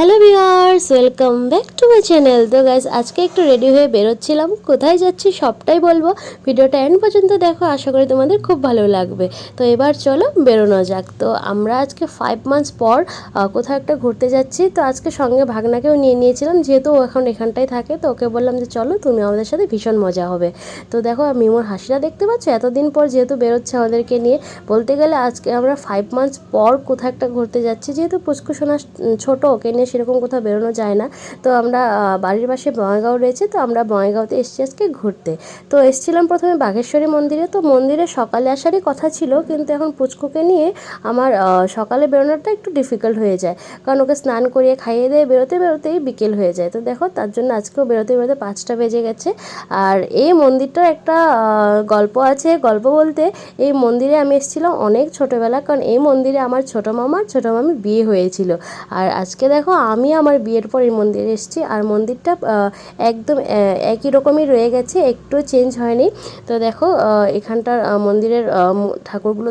Hello viewers, welcome back to my channel. তো guys, আজকে একটু রেডি হয়ে বেরোচ্ছিলাম, কোথায় যাচ্ছি সবটাই বলবো। ভিডিওটা এন্ড পর্যন্ত দেখো, আশা করি তোমাদের খুব ভালো লাগবে। তো এবার চলো বেরোনো যাক। তো আমরা আজকে 5 মান্থস পর কোথাও একটা ঘুরতে যাচ্ছি। তো আজকে সঙ্গে ভাগনাকেও নিয়ে নিয়েছিলাম, যেহেতু ও এখন এখানটাই থাকে। তো ওকে বললাম যে চলো তুমি আমাদের সাথে, ভীষণ মজা হবে। তো দেখো মিমোর হাসিটা দেখতে পাচ্ছ, এতদিন পর যেহেতু বেরোচ্ছে আমাদেরকে নিয়ে। বলতে গেলে আজকে আমরা 5 মান্থস পর কোথাও একটা ঘুরতে যাচ্ছি, যেহেতু পুচকুসোনা ছোটো, ওকে নিয়ে সেরকম কোথাও বেরোনো যায় না। তো আমরা বাড়ির পাশে বঙ্গাইগাঁও রয়েছে, তো আমরা বঙ্গাইগাঁওতে এসেছি আজকে ঘুরতে। তো এসেছিলাম প্রথমে বাঘেশ্বরী মন্দিরে। তো মন্দিরে সকালে আসারই কথা ছিল, কিন্তু এখন পুচকুকে নিয়ে আমার সকালে বেরোনোটা একটু ডিফিকাল্ট হয়ে যায়, কারণ ওকে স্নান করিয়ে খাইয়ে দিয়ে বেরোতে বেরোতেই বিকেল হয়ে যায়। তো দেখো, তার জন্য আজকেও বেরোতে বেরোতে 5টা বেজে গেছে। আর এই মন্দিরটার একটা গল্প আছে। গল্প বলতে, এই মন্দিরে আমি এসেছিলাম অনেক ছোটোবেলা, কারণ এই মন্দিরে আমার ছোটো মামার ছোটো মামি বিয়ে হয়েছিল। আর আজকে দেখো, আমি আমার বিয়ের পর এই মন্দিরে এসেছি, আর মন্দিরটা একদম একই রকমই রয়ে গেছে, একটু চেঞ্জ হয়নি। তো দেখো, এখানটার মন্দিরের ঠাকুরগুলো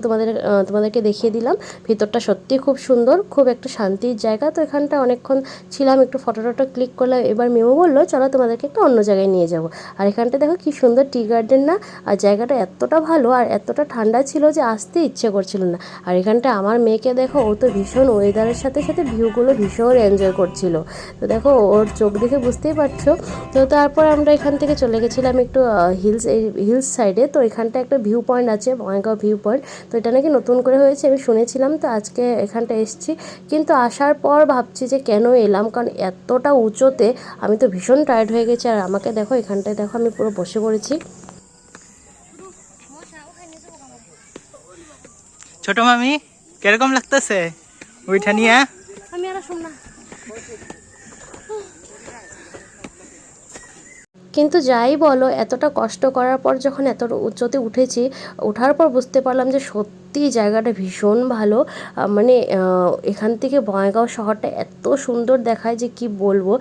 তোমাদেরকে দেখিয়ে দিলাম। ভিতরটা সত্যি খুব সুন্দর, খুব একটা শান্তির জায়গা। তো এখানটা অনেকক্ষণ ছিলাম, একটু ফটো টটো ক্লিক করলাম। এবার মেমো বললো চলো তোমাদেরকে একটা অন্য জায়গায় নিয়ে যাবো। আর এখানটা দেখো কি সুন্দর টি গার্ডেন না। আর জায়গাটা এতটা ভালো আর এতটা ঠান্ডা ছিল যে আসতে ইচ্ছে করছিল না। আর এখানটা আমার মেয়েকে দেখো, ও তো ভীষণ ওয়েদারের সাথে সাথে ভিউগুলো ভীষণ এনজয় করছিল। তো দেখো, ওর চোখ দেখে বুঝতেই পারছো। তো তারপর আমরা এখান থেকে চলে গেছিলাম একটু হিলস সাইডে। তো এখানটা একটা ভিউ পয়েন্ট আছে, বঙ্গাইগাঁও ভিউ পয়েন্ট। তো এটা নাকি নতুন করে হয়েছে, আমি শুনেছিলাম। তো আজকে এখানটা এসেছি, কিন্তু আসার পর ভাবছি যে কেন এলাম, কারণ এতটা উঁচুতে আমি তো ভীষণ টায়ার্ড হয়ে গেছি। আর আমাকে দেখো, এখানটায় দেখো আমি পুরো বসে পড়েছি। ছোট মামি, কিরকম লাগতেছে ওইটা নিয়ে? আমি আর শুন না, কিন্তু যাই বলো, এতটা কষ্ট করার পর যখন এত উচ্চতে উঠেছি, ওঠার পর বুঝতে পারলাম যে সত্যি জায়গাটা ভীষণ ভালো। মানে এখান থেকে বঙ্গাইগাঁও শহরটা এত সুন্দর দেখায় যে কি বলবো।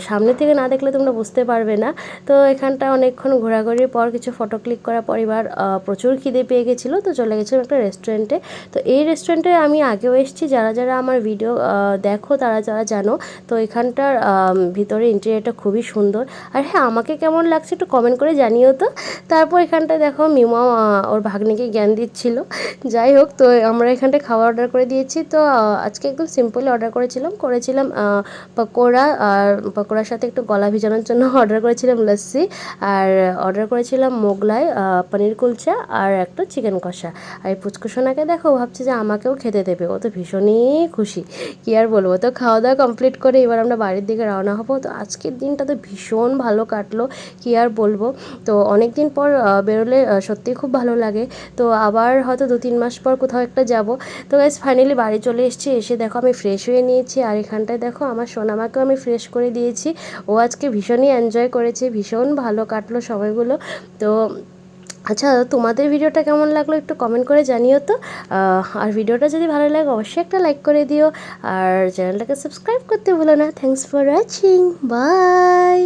সামনে থেকে না দেখলে তোমরা বুঝতে পারবে না। তো এখানটা অনেকক্ষণ ঘোরাঘুরির পর, কিছু ফটো ক্লিক করার পর, এবার প্রচুর খিদে পেয়ে গেছিলো। তো চলে গেছিলাম একটা রেস্টুরেন্টে। তো এই রেস্টুরেন্টে আমি আগেও এসেছি, যারা যারা আমার ভিডিও দেখো তারা যারা জানো। তো এখানটার ভিতরে ইন্টেরিয়রটা খুবই সুন্দর। আর হ্যাঁ, আমাকে কেমন লাগছে একটু কমেন্ট করে জানিও তো। তারপর এখানটায় দেখো মিমা ওর ভাগ্নিকে জ্ঞান দিচ্ছিল। যাই হোক, তো আমরা এখানটায় খাওয়া অর্ডার করে দিয়েছি। তো আজকে একদম সিম্পলি অর্ডার করেছিলাম পকোড়া। আর পকোড়ার সাথে একটু গলা ভিজানোর জন্য অর্ডার করেছিলাম লস্যি। আর অর্ডার করেছিলাম মোগলাই, পনির কুলচা, আর একটা চিকেন কষা। আর এই পুচকুসোনাকে দেখো, ভাবছি যে আমাকেও খেতে দেবে। ও তো ভীষণই খুশি, কী আর বলবো। তো খাওয়া দাওয়া কমপ্লিট করে এবার আমরা বাড়ির দিকে রওনা হবো। তো আজকের দিনটা তো ভীষণ ভালো কাটলো, কী আর বলবো। তো অনেক দিন পর বেরোলে সত্যিই খুব ভালো লাগে। তো আবার হয়তো 2-3 মাস পর কোথাও একটা যাব। তো গাইস, ফাইনালি বাড়ি চলে এসেছি। এসে দেখো আমি ফ্রেশ হয়ে নিয়েছি, আর এখানটায় দেখো আমার সোনামাকেও আমি ফ্রেশ করে দিয়েছি। ও আজকে ভীষণই এনজয় করেছে, ভীষণ ভালো কাটলো সময়গুলো। তো আচ্ছা, তোমাদের ভিডিওটা কেমন লাগলো একটু কমেন্ট করে জানিও তো। আর ভিডিওটা যদি ভালো লাগে অবশ্যই একটা লাইক করে দিও, আর চ্যানেলটাকে সাবস্ক্রাইব করতে ভুলো না। Thanks for watching, by.